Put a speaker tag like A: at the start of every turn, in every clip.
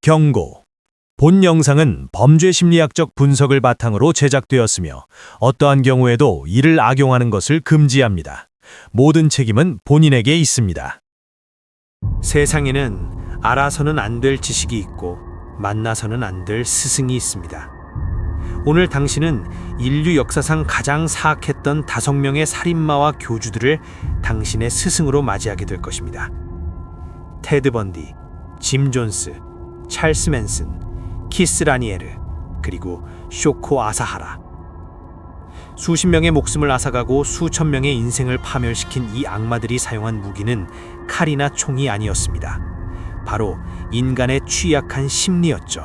A: 경고. 본 영상은 범죄 심리학적 분석을 바탕으로 제작되었으며 어떠한 경우에도 이를 악용하는 것을 금지합니다. 모든 책임은 본인에게 있습니다.
B: 세상에는 알아서는 안 될 지식이 있고 만나서는 안 될 스승이 있습니다. 오늘 당신은 인류 역사상 가장 사악했던 5명의 살인마와 교주들을 당신의 스승으로 맞이하게 될 것입니다. 테드 번디, 짐 존스, 찰스 맨슨, 키스 라니에르, 그리고 쇼코 아사하라. 수십 명의 목숨을 앗아가고 수천 명의 인생을 파멸시킨 이 악마들이 사용한 무기는 칼이나 총이 아니었습니다. 바로 인간의 취약한 심리였죠.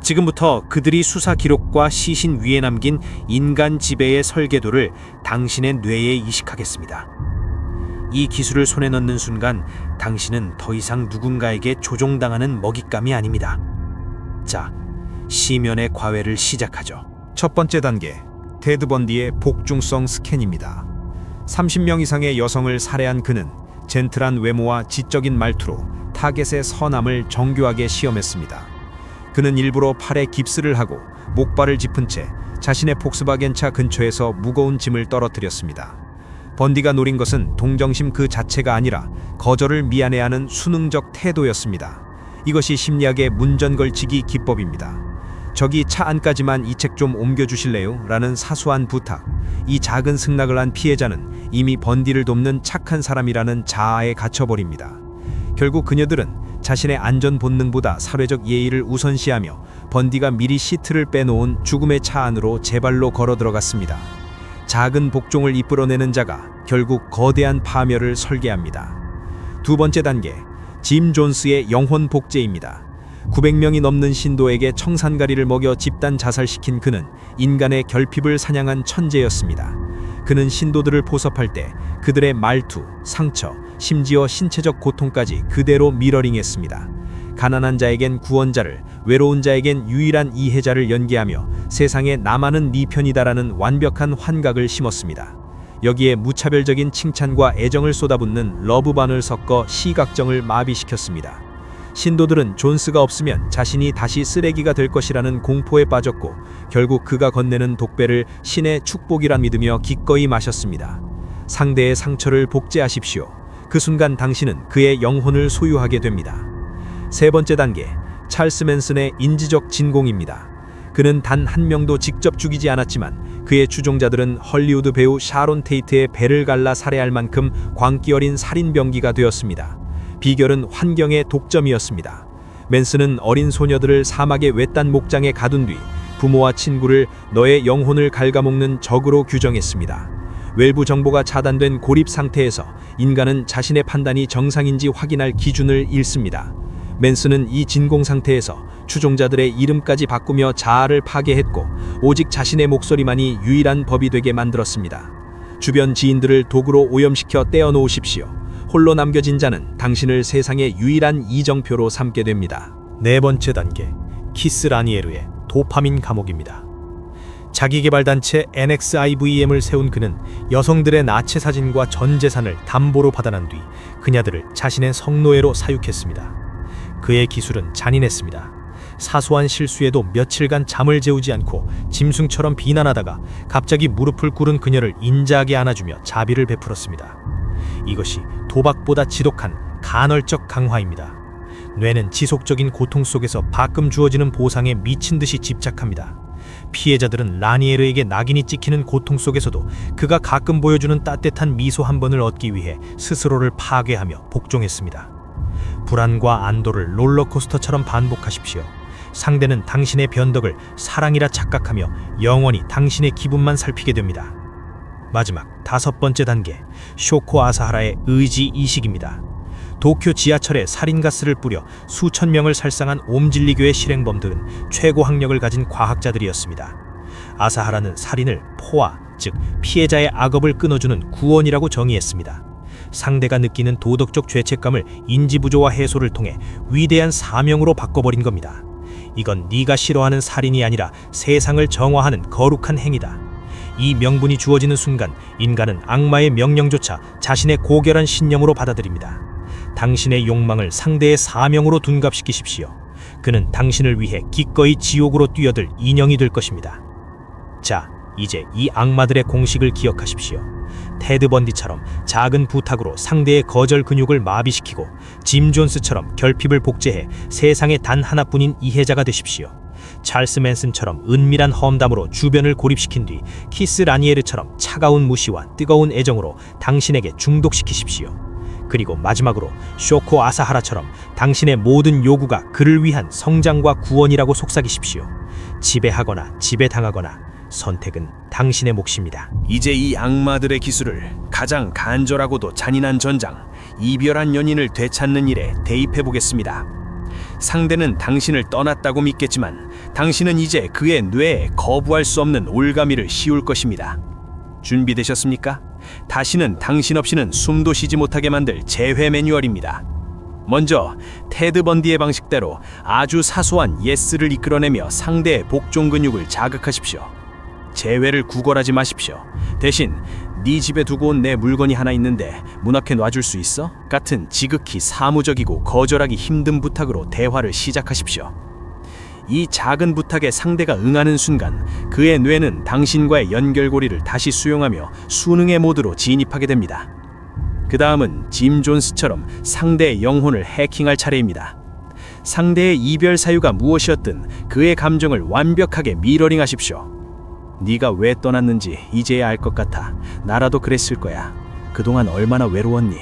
B: 지금부터 그들이 수사 기록과 시신 위에 남긴 인간 지배의 설계도를 당신의 뇌에 이식하겠습니다. 이 기술을 손에 넣는 순간 당신은 더 이상 누군가에게 조종당하는 먹잇감이 아닙니다. 자, 시면의 과외를 시작하죠.
C: 첫 번째 단계, 테드 번디의 복중성 스캔입니다. 30명 이상의 여성을 살해한 그는 젠틀한 외모와 지적인 말투로 타겟의 선함을 정교하게 시험했습니다. 그는 일부러 팔에 깁스를 하고 목발을 짚은 채 자신의 폭스바겐 차 근처에서 무거운 짐을 떨어뜨렸습니다. 번디가 노린 것은 동정심 그 자체가 아니라 거절을 미안해하는 수능적 태도였습니다. 이것이 심리학의 문전걸치기 기법입니다. 저기 차 안까지만 이 책 좀 옮겨주실래요? 라는 사소한 부탁. 이 작은 승낙을 한 피해자는 이미 번디를 돕는 착한 사람이라는 자아에 갇혀버립니다. 결국 그녀들은 자신의 안전 본능보다 사회적 예의를 우선시하며 번디가 미리 시트를 빼놓은 죽음의 차 안으로 제 발로 걸어 들어갔습니다. 작은 복종을 이끌어내는 자가 결국 거대한 파멸을 설계합니다. 두 번째 단계, 짐 존스의 영혼 복제입니다. 900명이 넘는 신도에게 청산가리를 먹여 집단 자살시킨 그는 인간의 결핍을 사냥한 천재였습니다. 그는 신도들을 포섭할 때 그들의 말투, 상처, 심지어 신체적 고통까지 그대로 미러링했습니다. 가난한 자에겐 구원자를, 외로운 자에겐 유일한 이해자를 연기하며 세상에 나만은 네 편이다라는 완벽한 환각을 심었습니다. 여기에 무차별적인 칭찬과 애정을 쏟아붓는 러브반을 섞어 시각정을 마비시켰습니다. 신도들은 존스가 없으면 자신이 다시 쓰레기가 될 것이라는 공포에 빠졌고 결국 그가 건네는 독배를 신의 축복이라 믿으며 기꺼이 마셨습니다. 상대의 상처를 복제하십시오. 그 순간 당신은 그의 영혼을 소유하게 됩니다. 세 번째 단계, 찰스 맨슨의 인지적 진공입니다. 그는 단 한 명도 직접 죽이지 않았지만 그의 추종자들은 헐리우드 배우 샤론 테이트의 배를 갈라 살해할 만큼 광기 어린 살인병기가 되었습니다. 비결은 환경의 독점이었습니다. 맨슨은 어린 소녀들을 사막의 외딴 목장에 가둔 뒤 부모와 친구를 너의 영혼을 갉아먹는 적으로 규정했습니다. 외부 정보가 차단된 고립 상태에서 인간은 자신의 판단이 정상인지 확인할 기준을 잃습니다. 맨슨은 이 진공 상태에서 추종자들의 이름까지 바꾸며 자아를 파괴했고 오직 자신의 목소리만이 유일한 법이 되게 만들었습니다. 주변 지인들을 도구로 오염시켜 떼어놓으십시오. 홀로 남겨진 자는 당신을 세상의 유일한 이정표로 삼게 됩니다.
A: 네 번째 단계, 키스 라니에르의 도파민 감옥입니다. 자기개발단체 NXIVM을 세운 그는 여성들의 나체 사진과 전 재산을 담보로 받아난 뒤 그녀들을 자신의 성노예로 사육했습니다. 그의 기술은 잔인했습니다. 사소한 실수에도 며칠간 잠을 재우지 않고 짐승처럼 비난하다가 갑자기 무릎을 꿇은 그녀를 인자하게 안아주며 자비를 베풀었습니다. 이것이 도박보다 지독한 간헐적 강화입니다. 뇌는 지속적인 고통 속에서 가끔 주어지는 보상에 미친 듯이 집착합니다. 피해자들은 라니에르에게 낙인이 찍히는 고통 속에서도 그가 가끔 보여주는 따뜻한 미소 한 번을 얻기 위해 스스로를 파괴하며 복종했습니다. 불안과 안도를 롤러코스터처럼 반복하십시오. 상대는 당신의 변덕을 사랑이라 착각하며 영원히 당신의 기분만 살피게 됩니다. 마지막 다섯 번째 단계, 쇼코 아사하라의 의지 이식입니다. 도쿄 지하철에 살인가스를 뿌려 수천 명을 살상한 옴진리교의 실행범들은 최고 학력을 가진 과학자들이었습니다. 아사하라는 살인을 포화, 즉 피해자의 악업을 끊어주는 구원이라고 정의했습니다. 상대가 느끼는 도덕적 죄책감을 인지부조화 해소를 통해 위대한 사명으로 바꿔버린 겁니다. 이건 네가 싫어하는 살인이 아니라 세상을 정화하는 거룩한 행위다. 이 명분이 주어지는 순간 인간은 악마의 명령조차 자신의 고결한 신념으로 받아들입니다. 당신의 욕망을 상대의 사명으로 둔갑시키십시오. 그는 당신을 위해 기꺼이 지옥으로 뛰어들 인형이 될 것입니다. 자, 이제 이 악마들의 공식을 기억하십시오. 테드 번디처럼 작은 부탁으로 상대의 거절 근육을 마비시키고 짐 존스처럼 결핍을 복제해 세상에 단 하나뿐인 이해자가 되십시오. 찰스 맨슨처럼 은밀한 험담으로 주변을 고립시킨 뒤 키스 라니에르처럼 차가운 무시와 뜨거운 애정으로 당신에게 중독시키십시오. 그리고 마지막으로 쇼코 아사하라처럼 당신의 모든 요구가 그를 위한 성장과 구원이라고 속삭이십시오. 지배하거나 지배당하거나 선택은 당신의 몫입니다.
B: 이제 이 악마들의 기술을 가장 간절하고도 잔인한 전장, 이별한 연인을 되찾는 일에 대입해 보겠습니다. 상대는 당신을 떠났다고 믿겠지만 당신은 이제 그의 뇌에 거부할 수 없는 올가미를 씌울 것입니다. 준비되셨습니까? 다시는 당신 없이는 숨도 쉬지 못하게 만들 재회 매뉴얼입니다. 먼저 테드 번디의 방식대로 아주 사소한 예스를 이끌어내며 상대의 복종 근육을 자극하십시오. 재회를 구걸하지 마십시오. 대신 네 집에 두고 온 내 물건이 하나 있는데 문 앞에 놔줄 수 있어? 같은 지극히 사무적이고 거절하기 힘든 부탁으로 대화를 시작하십시오. 이 작은 부탁에 상대가 응하는 순간 그의 뇌는 당신과의 연결고리를 다시 수용하며 수능의 모드로 진입하게 됩니다. 그 다음은 짐 존스처럼 상대의 영혼을 해킹할 차례입니다. 상대의 이별 사유가 무엇이었든 그의 감정을 완벽하게 미러링하십시오. 네가 왜 떠났는지 이제야 알 것 같아. 나라도 그랬을 거야. 그동안 얼마나 외로웠니?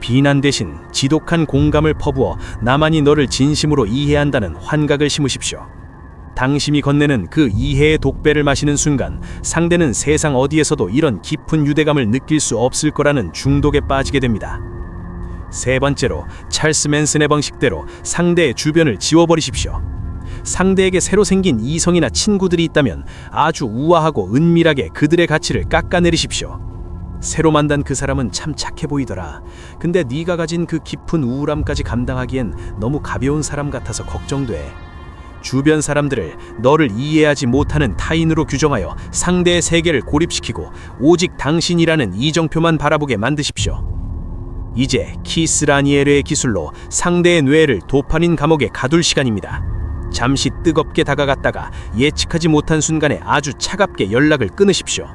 B: 비난 대신 지독한 공감을 퍼부어 나만이 너를 진심으로 이해한다는 환각을 심으십시오. 당신이 건네는 그 이해의 독배를 마시는 순간 상대는 세상 어디에서도 이런 깊은 유대감을 느낄 수 없을 거라는 중독에 빠지게 됩니다. 세 번째로 찰스 맨슨의 방식대로 상대의 주변을 지워버리십시오. 상대에게 새로 생긴 이성이나 친구들이 있다면 아주 우아하고 은밀하게 그들의 가치를 깎아내리십시오. 새로 만난 그 사람은 참 착해 보이더라. 근데 네가 가진 그 깊은 우울함까지 감당하기엔 너무 가벼운 사람 같아서 걱정돼. 주변 사람들을 너를 이해하지 못하는 타인으로 규정하여 상대의 세계를 고립시키고 오직 당신이라는 이정표만 바라보게 만드십시오. 이제 키스 라니에르의 기술로 상대의 뇌를 도파민 감옥에 가둘 시간입니다. 잠시 뜨겁게 다가갔다가 예측하지 못한 순간에 아주 차갑게 연락을 끊으십시오.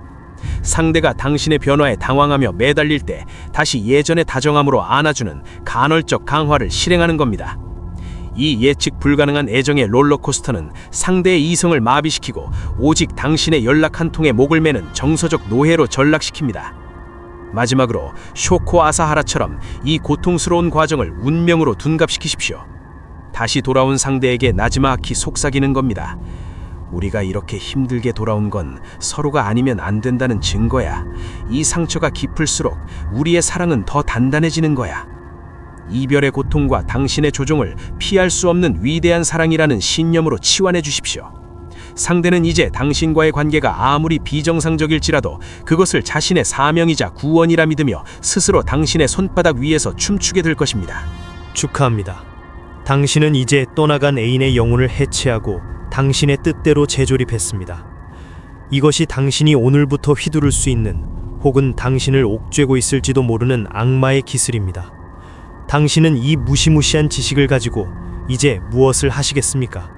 B: 상대가 당신의 변화에 당황하며 매달릴 때 다시 예전의 다정함으로 안아주는 간헐적 강화를 실행하는 겁니다. 이 예측 불가능한 애정의 롤러코스터는 상대의 이성을 마비시키고 오직 당신의 연락 한 통에 목을 매는 정서적 노예로 전락시킵니다. 마지막으로 쇼코 아사하라처럼 이 고통스러운 과정을 운명으로 둔갑시키십시오. 다시 돌아온 상대에게 나지막히 속삭이는 겁니다. 우리가 이렇게 힘들게 돌아온 건 서로가 아니면 안 된다는 증거야. 이 상처가 깊을수록 우리의 사랑은 더 단단해지는 거야. 이별의 고통과 당신의 조종을 피할 수 없는 위대한 사랑이라는 신념으로 치환해 주십시오. 상대는 이제 당신과의 관계가 아무리 비정상적일지라도 그것을 자신의 사명이자 구원이라 믿으며 스스로 당신의 손바닥 위에서 춤추게 될 것입니다.
A: 축하합니다. 당신은 이제 떠나간 애인의 영혼을 해체하고 당신의 뜻대로 재조립했습니다. 이것이 당신이 오늘부터 휘두를 수 있는 혹은 당신을 옥죄고 있을지도 모르는 악마의 기술입니다. 당신은 이 무시무시한 지식을 가지고 이제 무엇을 하시겠습니까?